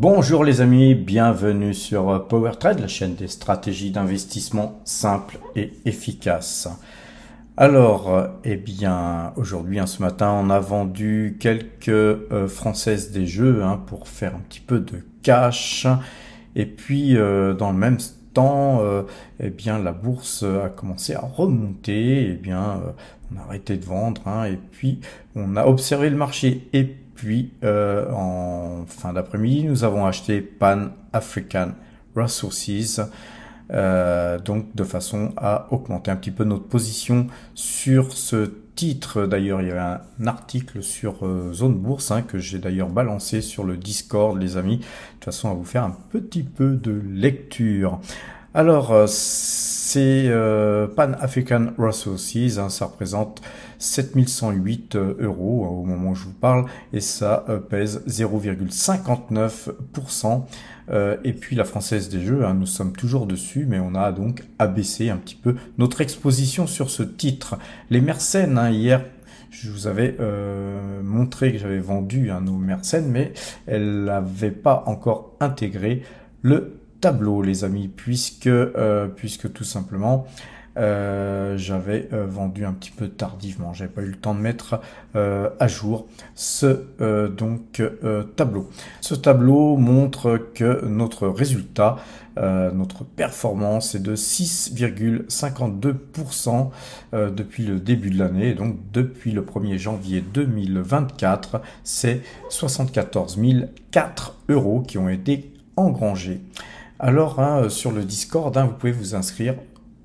Bonjour les amis, bienvenue sur PowerTrade, la chaîne des stratégies d'investissement simples et efficaces. Alors, aujourd'hui, ce matin, on a vendu quelques françaises des jeux pour faire un petit peu de cash. Et puis, dans le même temps, la bourse a commencé à remonter. On a arrêté de vendre et puis on a observé le marché. Et puis, en fin d'après-midi, nous avons acheté Pan African Resources, donc de façon à augmenter un petit peu notre position sur ce titre. D'ailleurs, il y avait un article sur Zone Bourse que j'ai d'ailleurs balancé sur le Discord, les amis, de façon à vous faire un petit peu de lecture. Alors, c'est Pan African Resources, ça représente 7108 euros au moment où je vous parle, et ça pèse 0,59%. Et puis la Française des Jeux, nous sommes toujours dessus, mais on a donc abaissé un petit peu notre exposition sur ce titre. Les Mersenne, hier, je vous avais montré que j'avais vendu nos Mersenne, mais elle n'avait pas encore intégré le tableau, les amis, puisque tout simplement j'avais vendu un petit peu tardivement. J'avais pas eu le temps de mettre à jour ce tableau. Ce tableau montre que notre résultat, notre performance est de 6,52% depuis le début de l'année. Donc depuis le 1er janvier 2024, c'est 74 004 euros qui ont été engrangés. Alors, sur le Discord, vous pouvez vous inscrire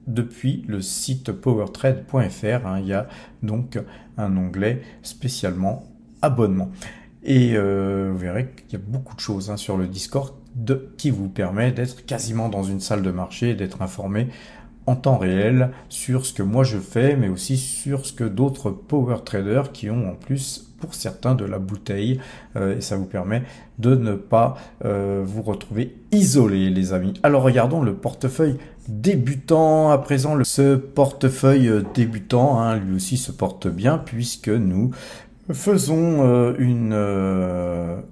depuis le site powertrade.fr. Il y a donc un onglet spécialement abonnement. Et vous verrez qu'il y a beaucoup de choses sur le Discord qui vous permet d'être quasiment dans une salle de marché, d'être informé en temps réel sur ce que moi je fais, mais aussi sur ce que d'autres power traders qui ont en plus pour certains de la bouteille, et ça vous permet de ne pas vous retrouver isolé, les amis. Alors regardons le portefeuille débutant à présent. Ce portefeuille débutant, lui aussi se porte bien puisque nous faisons une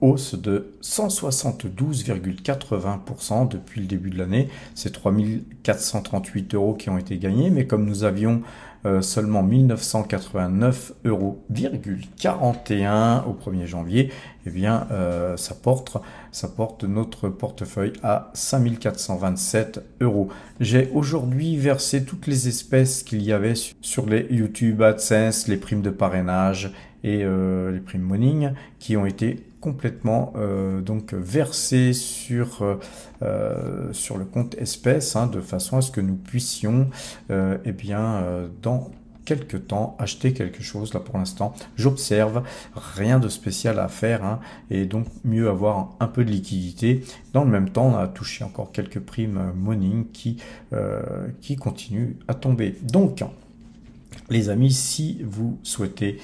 hausse de 172,80% depuis le début de l'année. C'est 3438 euros qui ont été gagnés, mais comme nous avions seulement 1989,41 euros au 1er janvier, ça porte notre portefeuille à 5427 euros. J'ai aujourd'hui versé toutes les espèces qu'il y avait sur les YouTube AdSense, les primes de parrainage et les primes morning qui ont été complètement versées sur le compte espèces, de façon à ce que nous puissions dans quelques temps acheter quelque chose. Là pour l'instant j'observe, rien de spécial à faire, et donc mieux avoir un peu de liquidité. Dans le même temps, on a touché encore quelques primes morning qui continuent à tomber. Donc les amis, si vous souhaitez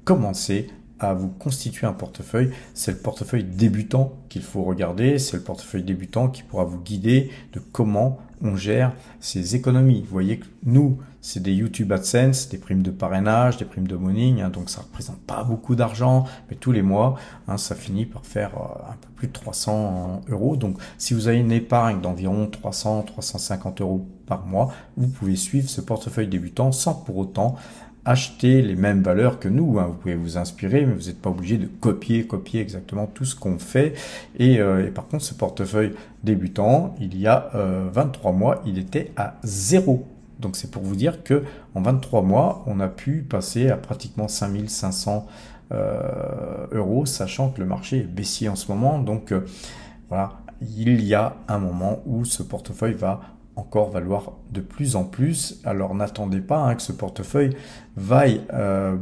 commencer à vous constituer un portefeuille, c'est le portefeuille débutant qu'il faut regarder, c'est le portefeuille débutant qui pourra vous guider de comment on gère ses économies. Vous voyez que nous, c'est des YouTube AdSense, des primes de parrainage, des primes de morning, donc ça représente pas beaucoup d'argent, mais tous les mois, ça finit par faire un peu plus de 300 euros. Donc si vous avez une épargne d'environ 300-350 euros par mois, vous pouvez suivre ce portefeuille débutant sans pour autant acheter les mêmes valeurs que nous. Vous pouvez vous inspirer, mais vous n'êtes pas obligé de copier exactement tout ce qu'on fait. Et par contre, ce portefeuille débutant, il y a 23 mois, il était à 0. Donc c'est pour vous dire que en 23 mois, on a pu passer à pratiquement 5500 euros, sachant que le marché est baissier en ce moment. Donc voilà, il y a un moment où ce portefeuille va encore valoir de plus en plus. Alors n'attendez pas que ce portefeuille vaille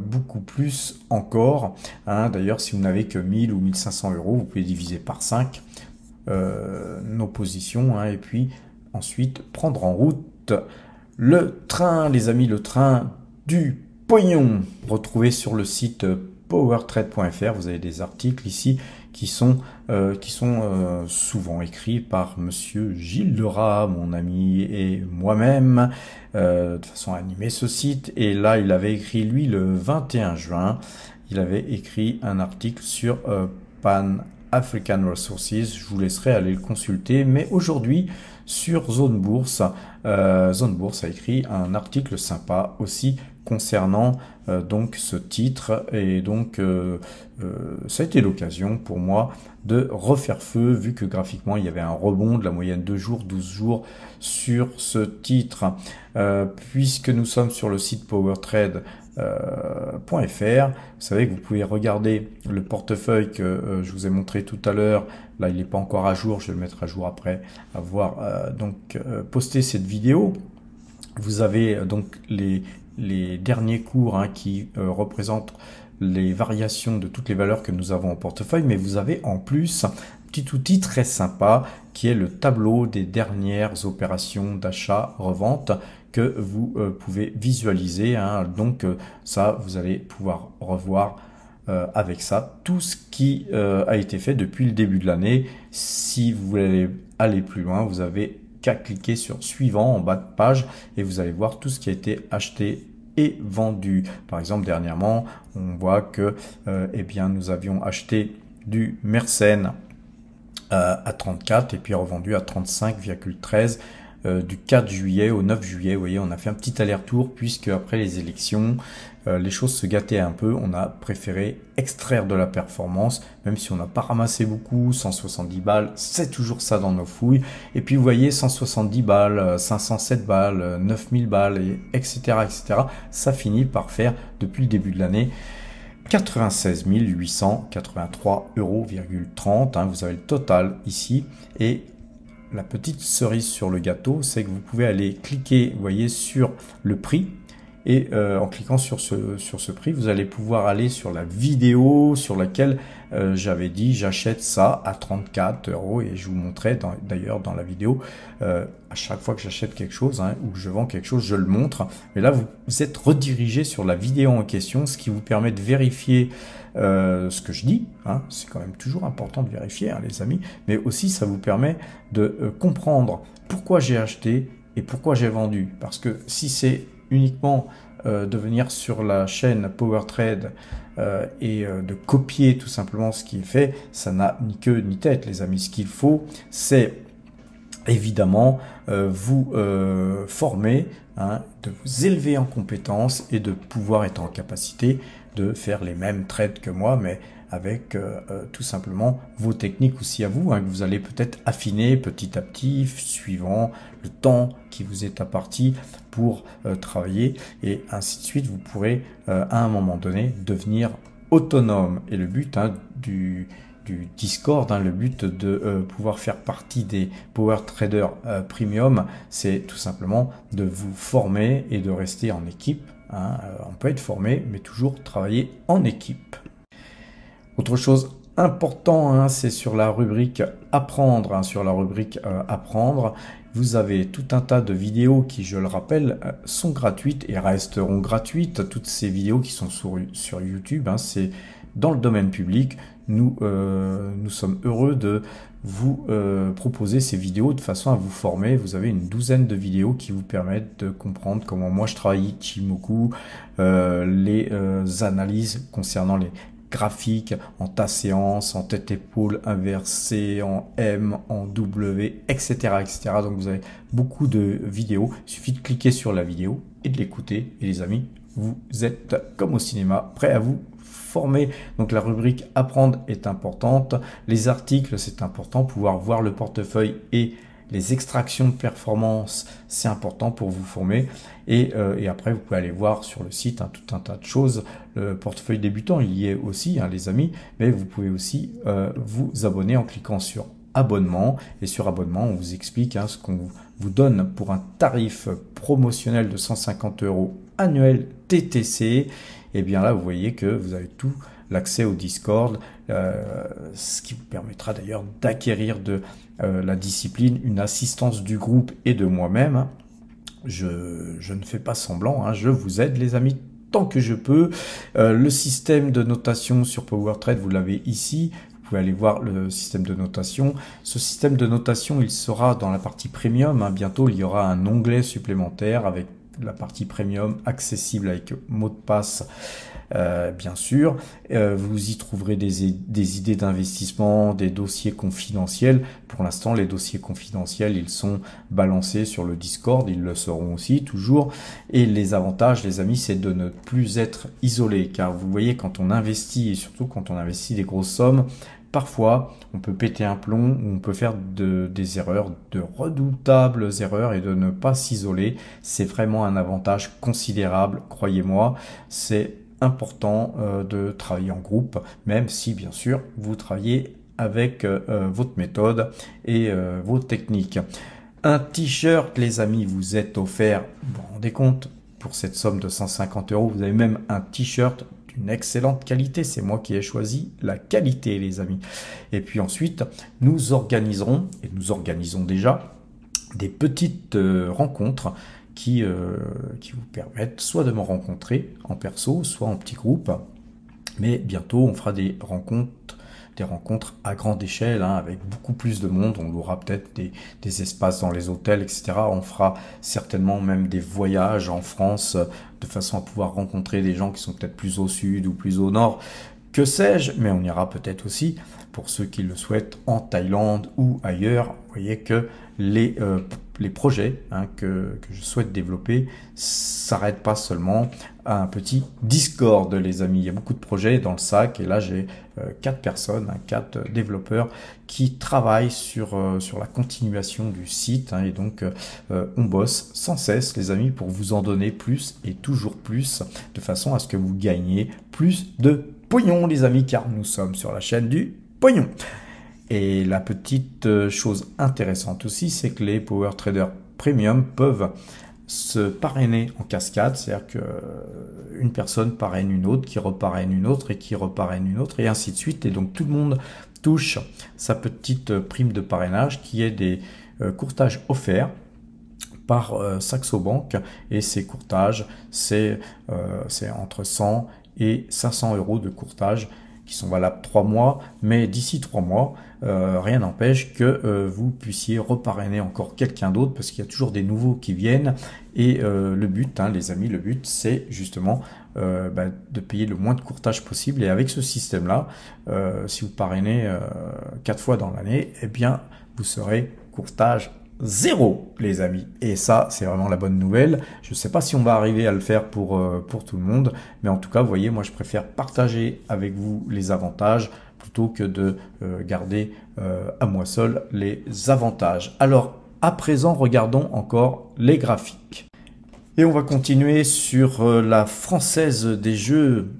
beaucoup plus encore. D'ailleurs, si vous n'avez que 1000 ou 1500 euros, vous pouvez diviser par 5 nos positions, et puis ensuite prendre en route le train, les amis, le train du pognon. Retrouvez sur le site powertrade.fr, vous avez des articles ici qui sont souvent écrits par monsieur Gilles Lerat, mon ami, et moi-même, de façon à animer ce site. Et là, il avait écrit, lui, le 21 juin, il avait écrit un article sur Pan African Resources. Je vous laisserai aller le consulter. Mais aujourd'hui, sur Zone Bourse a écrit un article sympa aussi concernant donc ce titre, et donc ça a été l'occasion pour moi de refaire feu, vu que graphiquement il y avait un rebond de la moyenne 2 jours, 12 jours sur ce titre. Puisque nous sommes sur le site powertrade.fr, vous savez que vous pouvez regarder le portefeuille que je vous ai montré tout à l'heure. Là, il n'est pas encore à jour, je vais le mettre à jour après avoir posté cette vidéo. Vous avez donc les derniers cours qui représentent les variations de toutes les valeurs que nous avons en portefeuille, mais vous avez en plus un petit outil très sympa qui est le tableau des dernières opérations d'achat-revente que vous pouvez visualiser. Donc ça, vous allez pouvoir revoir avec ça tout ce qui a été fait depuis le début de l'année. Si vous voulez aller plus loin, vous avez qu'à cliquer sur suivant en bas de page et vous allez voir tout ce qui a été acheté et vendu. Par exemple, dernièrement, on voit que nous avions acheté du Mersenne à 34 et puis revendu à 35,13 du 4 juillet au 9 juillet. Vous voyez, on a fait un petit aller-retour puisque après les élections, les choses se gâtaient un peu. On a préféré extraire de la performance, même si on n'a pas ramassé beaucoup. 170 balles, c'est toujours ça dans nos fouilles. Et puis vous voyez, 170 balles, 507 balles, 9000 balles, etc., etc. Ça finit par faire, depuis le début de l'année, 96 883,30 €. Vous avez le total ici. Et la petite cerise sur le gâteau, c'est que vous pouvez aller cliquer, vous voyez, sur le prix. Et en cliquant sur ce prix, vous allez pouvoir aller sur la vidéo sur laquelle j'avais dit j'achète ça à 34 € et je vous montrais d'ailleurs dans la vidéo, à chaque fois que j'achète quelque chose ou que je vends quelque chose, je le montre. Mais là, vous êtes redirigé sur la vidéo en question, ce qui vous permet de vérifier ce que je dis. C'est quand même toujours important de vérifier, les amis. Mais aussi, ça vous permet de comprendre pourquoi j'ai acheté et pourquoi j'ai vendu. Parce que si c'est uniquement de venir sur la chaîne PowerTrade et de copier tout simplement ce qui est fait, ça n'a ni queue ni tête, les amis. Ce qu'il faut, c'est évidemment vous former, de vous élever en compétences et de pouvoir être en capacité de faire les mêmes trades que moi, mais avec tout simplement vos techniques aussi à vous, que vous allez peut-être affiner petit à petit, suivant le temps qui vous est imparti pour travailler, et ainsi de suite. Vous pourrez à un moment donné devenir autonome. Et le but du Discord, le but de pouvoir faire partie des Power Traders Premium, c'est tout simplement de vous former et de rester en équipe. On peut être formé, mais toujours travailler en équipe. Autre chose importante, c'est sur la rubrique apprendre. Sur la rubrique apprendre, vous avez tout un tas de vidéos qui, je le rappelle, sont gratuites et resteront gratuites. Toutes ces vidéos qui sont sur YouTube, c'est dans le domaine public. Nous sommes heureux de vous proposer ces vidéos de façon à vous former. Vous avez une douzaine de vidéos qui vous permettent de comprendre comment moi je travaille Ichimoku, les analyses concernant les graphiques en tas séance, en tête-épaule inversée, en M, en W, etc., etc. Donc vous avez beaucoup de vidéos. Il suffit de cliquer sur la vidéo et de l'écouter. Et les amis, vous êtes comme au cinéma, prêts à vous former. Donc la rubrique apprendre est importante. Les articles, c'est important. Pouvoir voir le portefeuille et les extractions de performance, c'est important pour vous former. Et après, vous pouvez aller voir sur le site tout un tas de choses. Le portefeuille débutant, il y est aussi, les amis. Mais vous pouvez aussi vous abonner en cliquant sur abonnement. Et sur abonnement, on vous explique ce qu'on vous donne pour un tarif promotionnel de 150 € annuel TTC. Et bien là, vous voyez que vous avez tout l'accès au Discord, ce qui vous permettra d'ailleurs d'acquérir de la discipline, une assistance du groupe et de moi-même. Je ne fais pas semblant, je vous aide les amis tant que je peux. Le système de notation sur PowerTrade, vous l'avez ici. Vous pouvez aller voir le système de notation. Ce système de notation, il sera dans la partie premium. Bientôt, il y aura un onglet supplémentaire avec la partie premium, accessible avec mot de passe, bien sûr. Vous y trouverez des idées d'investissement, des dossiers confidentiels. Pour l'instant, les dossiers confidentiels, ils sont balancés sur le Discord, ils le seront aussi toujours. Et les avantages, les amis, c'est de ne plus être isolé, car vous voyez, quand on investit, et surtout quand on investit des grosses sommes, parfois, on peut péter un plomb ou on peut faire des erreurs, de redoutables erreurs, et de ne pas s'isoler. C'est vraiment un avantage considérable, croyez-moi. C'est important de travailler en groupe, même si, bien sûr, vous travaillez avec votre méthode et vos techniques. Un t-shirt, les amis, vous est offert, vous vous rendez compte, pour cette somme de 150 €, vous avez même un t-shirt d'une excellente qualité. C'est moi qui ai choisi la qualité, les amis. Et puis ensuite, nous organiserons, et nous organisons déjà, des petites rencontres qui vous permettent soit de me rencontrer en perso, soit en petit groupe. Mais bientôt, on fera des rencontres à grande échelle, hein, avec beaucoup plus de monde. On aura peut-être des espaces dans les hôtels, etc. On fera certainement même des voyages en France, de façon à pouvoir rencontrer des gens qui sont peut-être plus au sud ou plus au nord, que sais-je, mais on ira peut-être aussi, pour ceux qui le souhaitent, en Thaïlande ou ailleurs. Vous voyez que les projets, hein, que je souhaite développer s'arrêtent pas seulement à un petit Discord, les amis. Il y a beaucoup de projets dans le sac, et là j'ai 4 personnes, hein, 4 développeurs qui travaillent sur la continuation du site, hein, et donc on bosse sans cesse, les amis, pour vous en donner plus et toujours plus, de façon à ce que vous gagniez plus de pognon, les amis, car nous sommes sur la chaîne du pognon. Et la petite chose intéressante aussi, c'est que les Power Traders Premium peuvent se parrainer en cascade, c'est-à-dire qu'une personne parraine une autre, qui reparraine une autre, et qui reparraine une autre, et ainsi de suite. Et donc tout le monde touche sa petite prime de parrainage, qui est des courtages offerts par Saxo Bank. Et ces courtages, c'est entre 100 et 500 € de courtage, qui sont valables 3 mois, mais d'ici 3 mois, rien n'empêche que vous puissiez reparrainer encore quelqu'un d'autre, parce qu'il y a toujours des nouveaux qui viennent. Et le but, hein, les amis, le but, c'est justement de payer le moins de courtage possible. Et avec ce système-là, si vous parrainez 4 fois dans l'année, eh bien, vous serez courtage 0, les amis. Et ça, c'est vraiment la bonne nouvelle. Je ne sais pas si on va arriver à le faire pour tout le monde, mais en tout cas, vous voyez, moi, je préfère partager avec vous les avantages plutôt que de garder à moi seul les avantages. Alors, à présent, regardons encore les graphiques. Et on va continuer sur la Française des Jeux.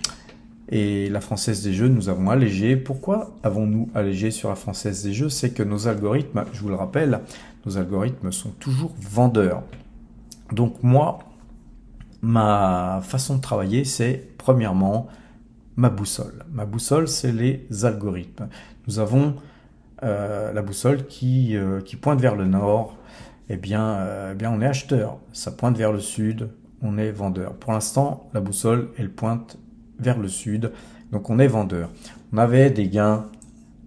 Et la Française des Jeux, nous avons allégé. Pourquoi avons-nous allégé sur la Française des Jeux? C'est que nos algorithmes, je vous le rappelle, nos algorithmes sont toujours vendeurs. Donc moi, ma façon de travailler, c'est premièrement ma boussole. Ma boussole, c'est les algorithmes. Nous avons la boussole qui pointe vers le nord. Eh bien, on est acheteur. Ça pointe vers le sud, on est vendeur. Pour l'instant, la boussole, elle pointe vers le sud, donc on est vendeur. On avait des gains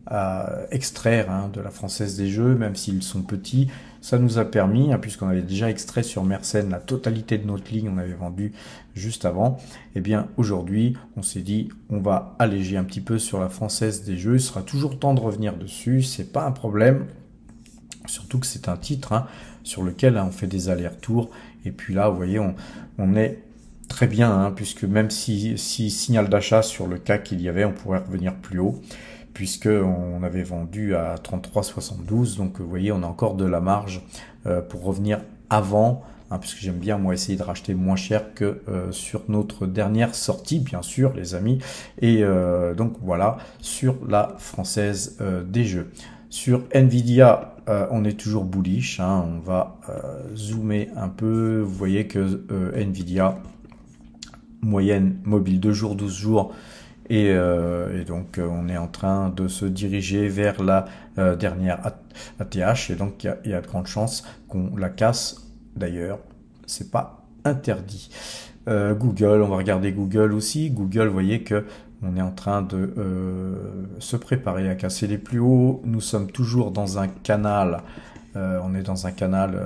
à extraire, hein, de la Française des Jeux, même s'ils sont petits. Ça nous a permis, hein, puisqu'on avait déjà extrait sur Mersenne la totalité de notre ligne, on avait vendu juste avant. Eh bien, aujourd'hui, on s'est dit, on va alléger un petit peu sur la Française des Jeux. Il sera toujours temps de revenir dessus, c'est pas un problème. Surtout que c'est un titre, hein, sur lequel, hein, on fait des allers-retours. Et puis là, vous voyez, on est très bien, hein, puisque même si signal d'achat sur le CAC qu'il y avait, on pourrait revenir plus haut, puisque on avait vendu à 33,72. Donc vous voyez, on a encore de la marge pour revenir avant, hein, puisque j'aime bien moi essayer de racheter moins cher que sur notre dernière sortie, bien sûr, les amis. Et donc voilà, sur la Française des Jeux. Sur Nvidia, on est toujours bullish, hein, on va zoomer un peu. Vous voyez que Nvidia, moyenne mobile 2 jours, 12 jours, et donc on est en train de se diriger vers la dernière ATH, et donc il y a de grandes chances qu'on la casse. D'ailleurs, c'est pas interdit. Google, on va regarder Google aussi. Google, vous voyez que on est en train de se préparer à casser les plus hauts. Nous sommes toujours dans un canal On est dans un canal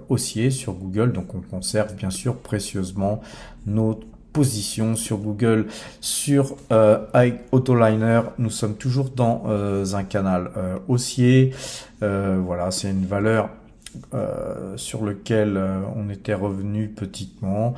haussier sur Google, donc on conserve bien sûr précieusement nos positions sur Google. Sur Autoliner, nous sommes toujours dans un canal haussier. Voilà, c'est une valeur sur lequel on était revenu petitement.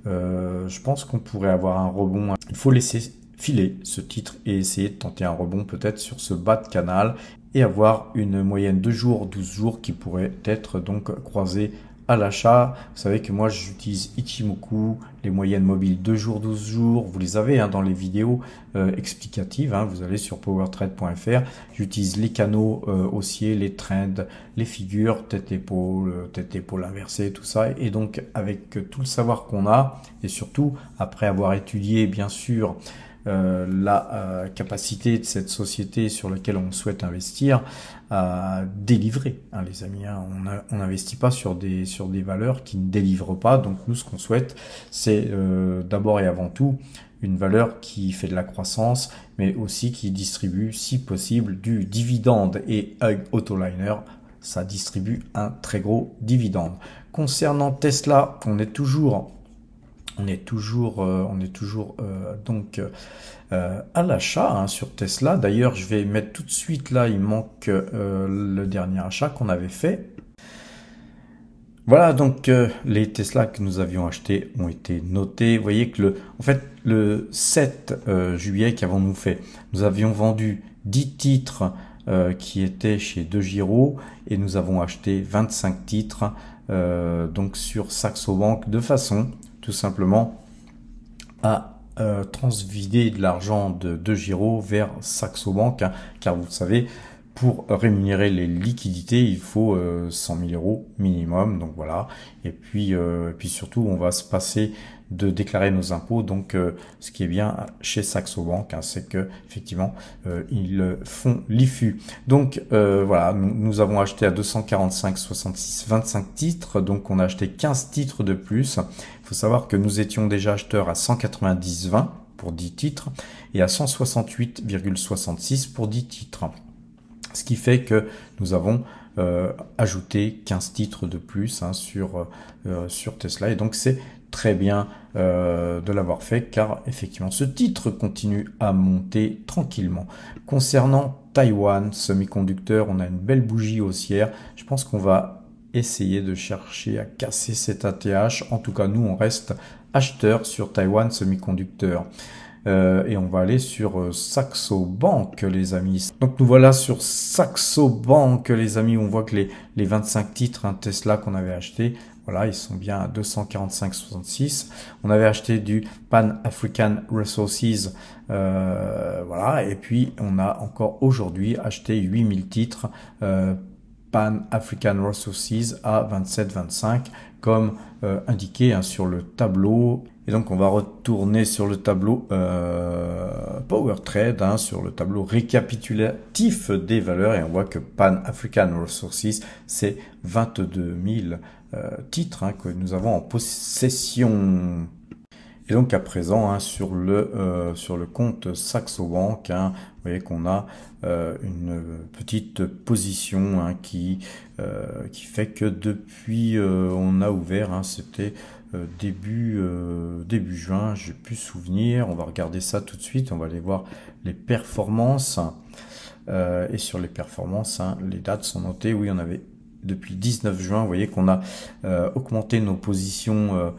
Je pense qu'on pourrait avoir un rebond. Il faut laisser filer ce titre et essayer de tenter un rebond peut-être sur ce bas de canal et avoir une moyenne de jours, 12 jours qui pourrait être donc croisée à l'achat. Vous savez que moi j'utilise Ichimoku, les moyennes mobiles 2 jours, 12 jours, vous les avez dans les vidéos explicatives, vous allez sur powertrade.fr. J'utilise les canaux haussiers, les trends, les figures, tête-épaule inversée, tout ça. Et donc avec tout le savoir qu'on a, et surtout après avoir étudié bien sûr la capacité de cette société sur laquelle on souhaite investir à délivrer, les amis. On n'investit pas sur des valeurs qui ne délivrent pas. Donc nous, ce qu'on souhaite, c'est d'abord et avant tout une valeur qui fait de la croissance, mais aussi qui distribue, si possible, du dividende. Et Autoliner, ça distribue un très gros dividende. Concernant Tesla, on est toujours donc à l'achat sur Tesla. D'ailleurs, je vais mettre tout de suite là, il manque le dernier achat qu'on avait fait. Voilà, donc les Tesla que nous avions achetés ont été notés. Vous voyez que le 7 juillet qu'avons-nous fait? Nous avions vendu 10 titres qui étaient chez DeGiro et nous avons acheté 25 titres donc sur Saxo Bank de façon tout simplement à transvider de l'argent de DeGiro vers Saxo Bank, car vous le savez, pour rémunérer les liquidités, il faut 100 000 euros minimum. Donc voilà. Et puis surtout, on va se passer de déclarer nos impôts. Donc, ce qui est bien chez Saxo Bank, c'est que effectivement, ils font l'IFU. Donc voilà, nous avons acheté à 245,66 25 titres. Donc, on a acheté 15 titres de plus. Il faut savoir que nous étions déjà acheteurs à 190,20 pour 10 titres et à 168,66 pour 10 titres. Ce qui fait que nous avons ajouté 15 titres de plus sur Tesla. Et donc, c'est très bien de l'avoir fait, car effectivement, ce titre continue à monter tranquillement. Concernant Taiwan Semiconductor, on a une belle bougie haussière. Je pense qu'on va essayer de chercher à casser cet ATH. En tout cas, nous, on reste acheteurs sur Taiwan Semiconductor. Et on va aller sur Saxo Bank, les amis. Donc nous voilà sur Saxo Bank, les amis. On voit que les 25 titres Tesla qu'on avait acheté, voilà, ils sont bien à 245,66. On avait acheté du Pan African Resources, voilà. Et puis on a encore aujourd'hui acheté 8000 titres Pan African Resources à 27,25 comme indiqué sur le tableau. Et donc on va retourner sur le tableau PowerTrade, sur le tableau récapitulatif des valeurs, et on voit que Pan African Resources, c'est 22 000 titres que nous avons en possession. Et donc à présent, sur le compte Saxo Bank, vous voyez qu'on a une petite position qui fait que depuis on a ouvert, c'était début juin, j'ai plus souvenir. On va regarder ça tout de suite, on va aller voir les performances. Et sur les performances, les dates sont notées. Oui, on avait depuis 19 juin, vous voyez qu'on a augmenté nos positions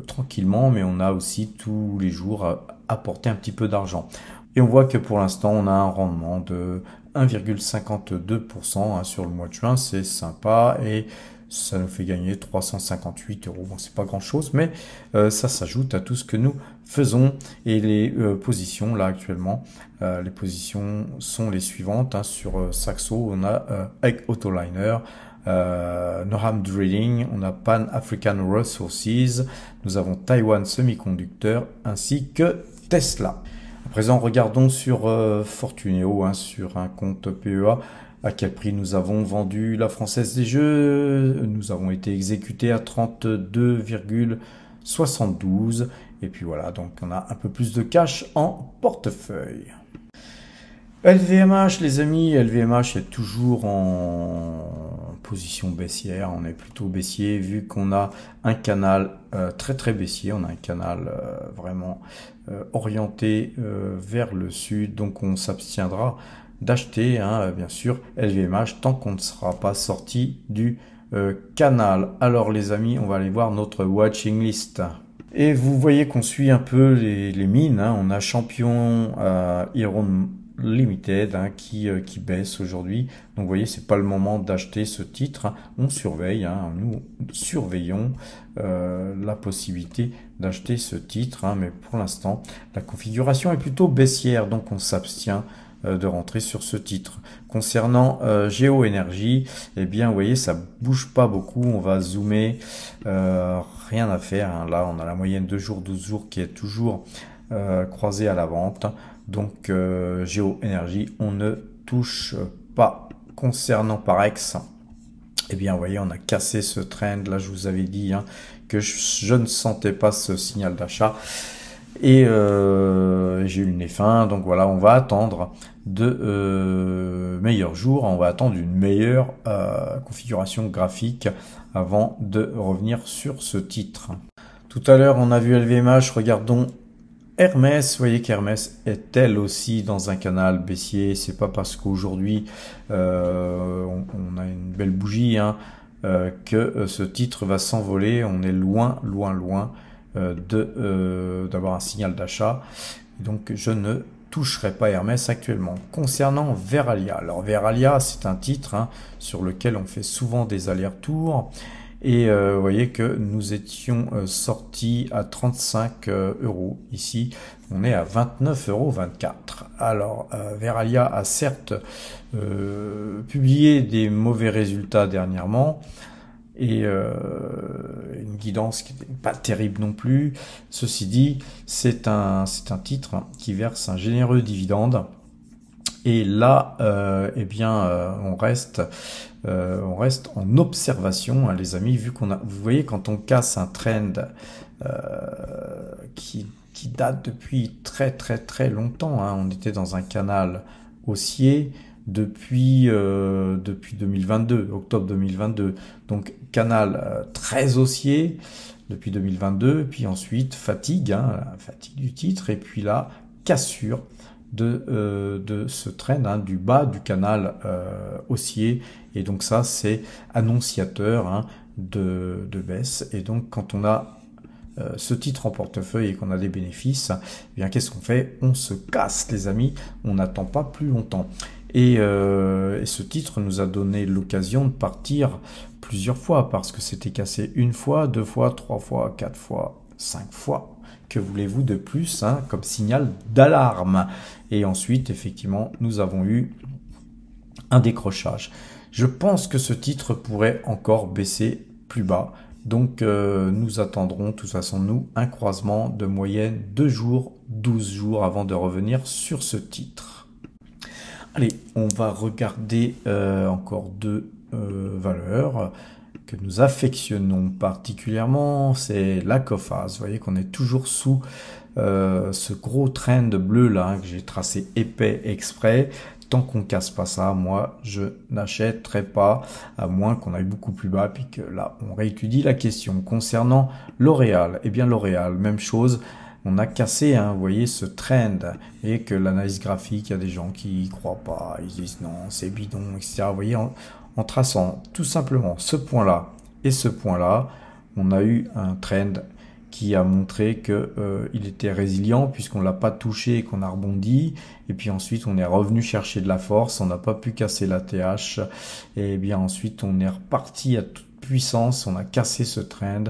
tranquillement, mais on a aussi tous les jours apporté un petit peu d'argent. Et on voit que pour l'instant, on a un rendement de 1,52% sur le mois de juin. C'est sympa et ça nous fait gagner 358 euros. Bon, c'est pas grand chose, mais ça s'ajoute à tout ce que nous faisons. Et les positions, là, actuellement, les positions sont les suivantes. Sur Saxo, on a avec Autoliner, Norham Drilling, on a Pan African Resources, nous avons Taiwan Semiconductor, ainsi que Tesla. À présent, regardons sur Fortuneo, sur un compte PEA. À quel prix nous avons vendu la Française des Jeux? Nous avons été exécutés à 32,72. Et puis voilà, donc on a un peu plus de cash en portefeuille. LVMH, les amis, LVMH est toujours en position baissière, on est plutôt baissier vu qu'on a un canal très baissier, on a un canal vraiment orienté vers le sud, donc on s'abstiendra d'acheter, hein, bien sûr, LVMH tant qu'on ne sera pas sorti du canal. Alors les amis, on va aller voir notre watching list. Et vous voyez qu'on suit un peu les mines, hein. On a Champion Iron Limited, hein, qui baisse aujourd'hui. Donc vous voyez, c'est pas le moment d'acheter ce titre. On surveille, hein, nous surveillons la possibilité d'acheter ce titre, hein, mais pour l'instant, la configuration est plutôt baissière, donc on s'abstient de rentrer sur ce titre. Concernant Géo Énergie, eh bien vous voyez, ça bouge pas beaucoup. On va zoomer, rien à faire, hein. Là on a la moyenne 2 jours 12 jours qui est toujours croisée à la vente, donc Géo Énergie on ne touche pas. Concernant Parex, eh bien vous voyez, on a cassé ce trend. Là je vous avais dit, hein, que je ne sentais pas ce signal d'achat. Et j'ai eu le nez fin, donc voilà, on va attendre de meilleurs jours, on va attendre une meilleure configuration graphique avant de revenir sur ce titre. Tout à l'heure, on a vu LVMH, regardons Hermès. Vous voyez qu'Hermès est elle aussi dans un canal baissier. C'est pas parce qu'aujourd'hui on a une belle bougie, hein, que ce titre va s'envoler. On est loin d'avoir un signal d'achat, donc je ne toucherai pas Hermès actuellement. Concernant Verallia, alors Verallia c'est un titre, hein, sur lequel on fait souvent des allers-retours, et vous voyez que nous étions sortis à 35 euros. Ici on est à 29,24 euros. Alors Verallia a certes publié des mauvais résultats dernièrement, et une guidance qui n'est pas terrible non plus. Ceci dit, c'est un titre qui verse un généreux dividende. Et là, eh bien, on reste en observation, hein, les amis, vu qu'on a, vous voyez, quand on casse un trend qui date depuis très longtemps, hein, on était dans un canal haussier depuis 2022, octobre 2022, donc canal très haussier depuis 2022, puis ensuite fatigue, hein, fatigue du titre, et puis là cassure de ce trend, hein, du bas du canal haussier, et donc ça c'est annonciateur, hein, de baisse. Et donc quand on a ce titre en portefeuille et qu'on a des bénéfices, eh bien qu'est-ce qu'on fait? On se casse, les amis, on n'attend pas plus longtemps. Et ce titre nous a donné l'occasion de partir plusieurs fois, parce que c'était cassé une fois, 2 fois, 3 fois, 4 fois, 5 fois. Que voulez-vous de plus, hein, comme signal d'alarme? Et ensuite, effectivement, nous avons eu un décrochage. Je pense que ce titre pourrait encore baisser plus bas. Donc, nous attendrons, de toute façon, nous, un croisement de moyenne 2 jours, 12 jours avant de revenir sur ce titre. Allez, on va regarder encore 2 valeurs que nous affectionnons particulièrement, c'est la Coface. Vous voyez qu'on est toujours sous ce gros trend bleu là, hein, que j'ai tracé épais exprès. Tant qu'on casse pas ça, moi je n'achèterai pas, à moins qu'on aille beaucoup plus bas, puis que là on réétudie la question. Concernant L'Oréal, eh bien L'Oréal, même chose. On a cassé, hein, vous voyez, ce trend, et que l'analyse graphique, il y a des gens qui y croient pas, ils disent non, c'est bidon, etc. Vous voyez, en traçant tout simplement ce point-là et ce point-là, on a eu un trend qui a montré qu'il était résilient, puisqu'on ne l'a pas touché et qu'on a rebondi. Et puis ensuite, on est revenu chercher de la force, on n'a pas pu casser la TH. Et bien ensuite, on est reparti à toute puissance, on a cassé ce trend.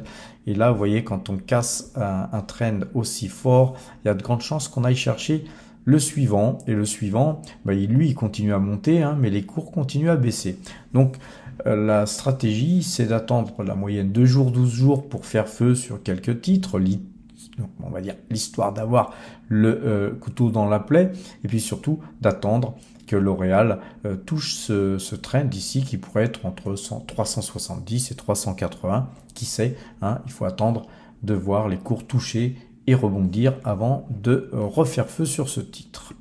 Et là, vous voyez, quand on casse un trend aussi fort, il y a de grandes chances qu'on aille chercher le suivant. Et le suivant, bah, lui, il continue à monter, hein, mais les cours continuent à baisser. Donc, la stratégie, c'est d'attendre la moyenne 2 jours, 12 jours pour faire feu sur quelques titres. Donc, on va dire l'histoire d'avoir le couteau dans la plaie. Et puis surtout, d'attendre que L'Oréal touche ce trend ici qui pourrait être entre 370 et 380. Qui sait, hein, il faut attendre de voir les cours toucher et rebondir avant de refaire feu sur ce titre.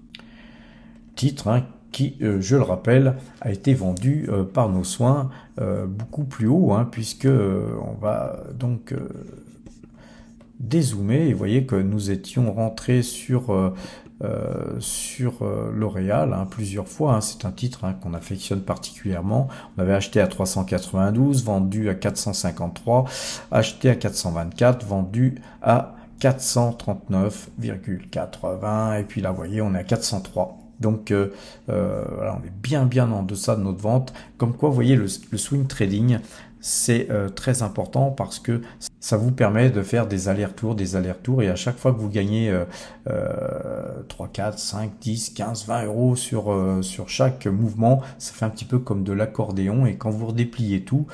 Titre, hein, qui, je le rappelle, a été vendu par nos soins beaucoup plus haut, hein, puisque on va donc dézoomer et vous voyez que nous étions rentrés sur L'Oréal hein, plusieurs fois, hein. C'est un titre hein, qu'on affectionne particulièrement. On avait acheté à 392, vendu à 453, acheté à 424, vendu à 439,80 et puis là vous voyez on est à 403. Donc voilà, on est bien en deçà de notre vente. Comme quoi vous voyez le swing trading c'est très important parce que ça vous permet de faire des allers-retours et à chaque fois que vous gagnez 3, 4, 5, 10, 15, 20 euros sur chaque mouvement, ça fait un petit peu comme de l'accordéon et quand vous redépliez tout,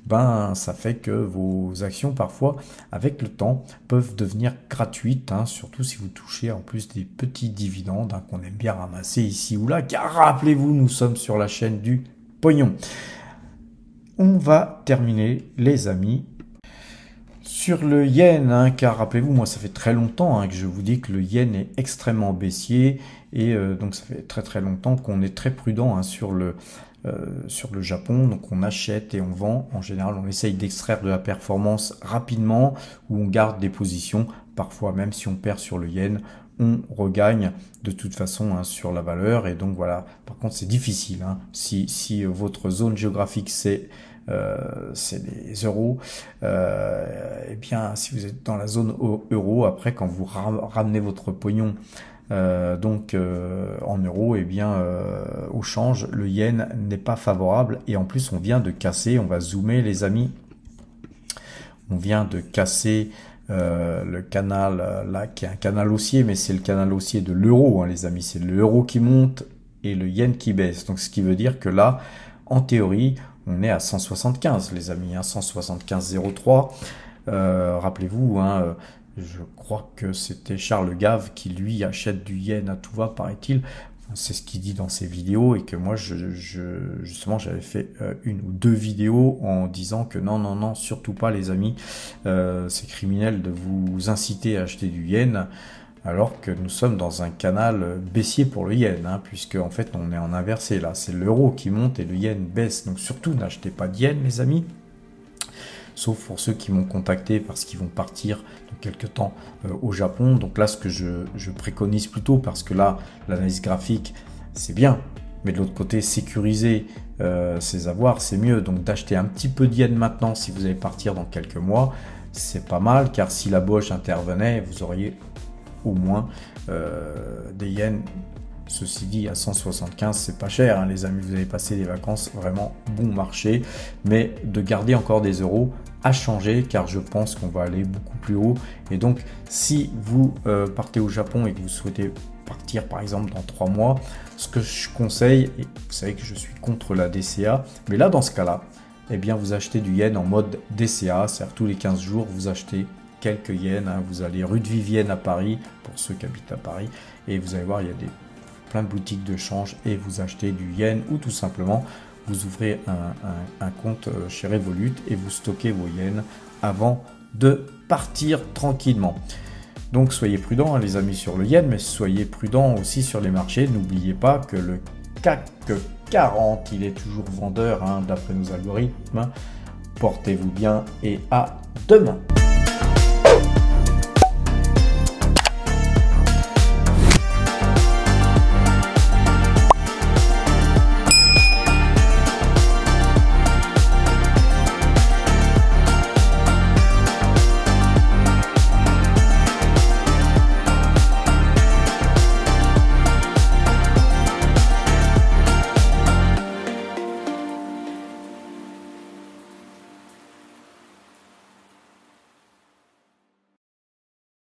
ben ça fait que vos actions parfois avec le temps peuvent devenir gratuites, hein, surtout si vous touchez en plus des petits dividendes hein, qu'on aime bien ramasser ici ou là, car rappelez-vous nous sommes sur la chaîne du pognon. On va terminer les amis sur le yen, hein, car rappelez-vous, moi ça fait très longtemps hein, que je vous dis que le yen est extrêmement baissier et donc ça fait très longtemps qu'on est très prudent hein, sur le Japon, donc on achète et on vend. En général, on essaye d'extraire de la performance rapidement ou on garde des positions. Parfois, même si on perd sur le yen, on regagne de toute façon hein, sur la valeur. Et donc voilà, par contre, c'est difficile. Hein. Si votre zone géographique, c'est les euros, et bien si vous êtes dans la zone euro, après quand vous ramenez votre pognon en euros, et bien au change, le yen n'est pas favorable et en plus on vient de casser, on va zoomer les amis, on vient de casser le canal là qui est un canal haussier, mais c'est le canal haussier de l'euro hein, les amis, c'est l'euro qui monte et le yen qui baisse, donc ce qui veut dire que là en théorie on est à 175 les amis, hein, 175,03. Rappelez-vous hein, je crois que c'était Charles Gave qui lui achète du yen à tout va paraît-il, c'est ce qu'il dit dans ses vidéos et que moi justement j'avais fait une ou deux vidéos en disant que non surtout pas les amis, c'est criminel de vous inciter à acheter du yen alors que nous sommes dans un canal baissier pour le yen, hein, puisque en fait on est en inversé là, c'est l'euro qui monte et le yen baisse, donc surtout n'achetez pas de yen les amis, sauf pour ceux qui m'ont contacté parce qu'ils vont partir dans quelques temps au Japon. Donc là ce que je préconise plutôt, parce que là l'analyse graphique c'est bien, mais de l'autre côté sécuriser ses avoirs c'est mieux, donc d'acheter un petit peu de yen maintenant si vous allez partir dans quelques mois, c'est pas mal, car si la Bosch intervenait vous auriez au moins des yens. Ceci dit, à 175, c'est pas cher, hein, les amis, vous allez passer des vacances vraiment bon marché, mais de garder encore des euros à changer, car je pense qu'on va aller beaucoup plus haut. Et donc, si vous partez au Japon et que vous souhaitez partir par exemple dans 3 mois, ce que je conseille, et vous savez que je suis contre la DCA, mais là dans ce cas-là, eh bien vous achetez du yen en mode DCA, c'est-à-dire tous les 15 jours, vous achetez quelques yens, hein, vous allez rue de Vivienne à Paris, pour ceux qui habitent à Paris, et vous allez voir, il y a plein de boutiques de change et vous achetez du yen, ou tout simplement vous ouvrez un compte chez Revolut et vous stockez vos yens avant de partir tranquillement. Donc soyez prudents hein, les amis sur le yen, mais soyez prudents aussi sur les marchés. N'oubliez pas que le CAC 40 il est toujours vendeur hein, d'après nos algorithmes. Portez-vous bien et à demain.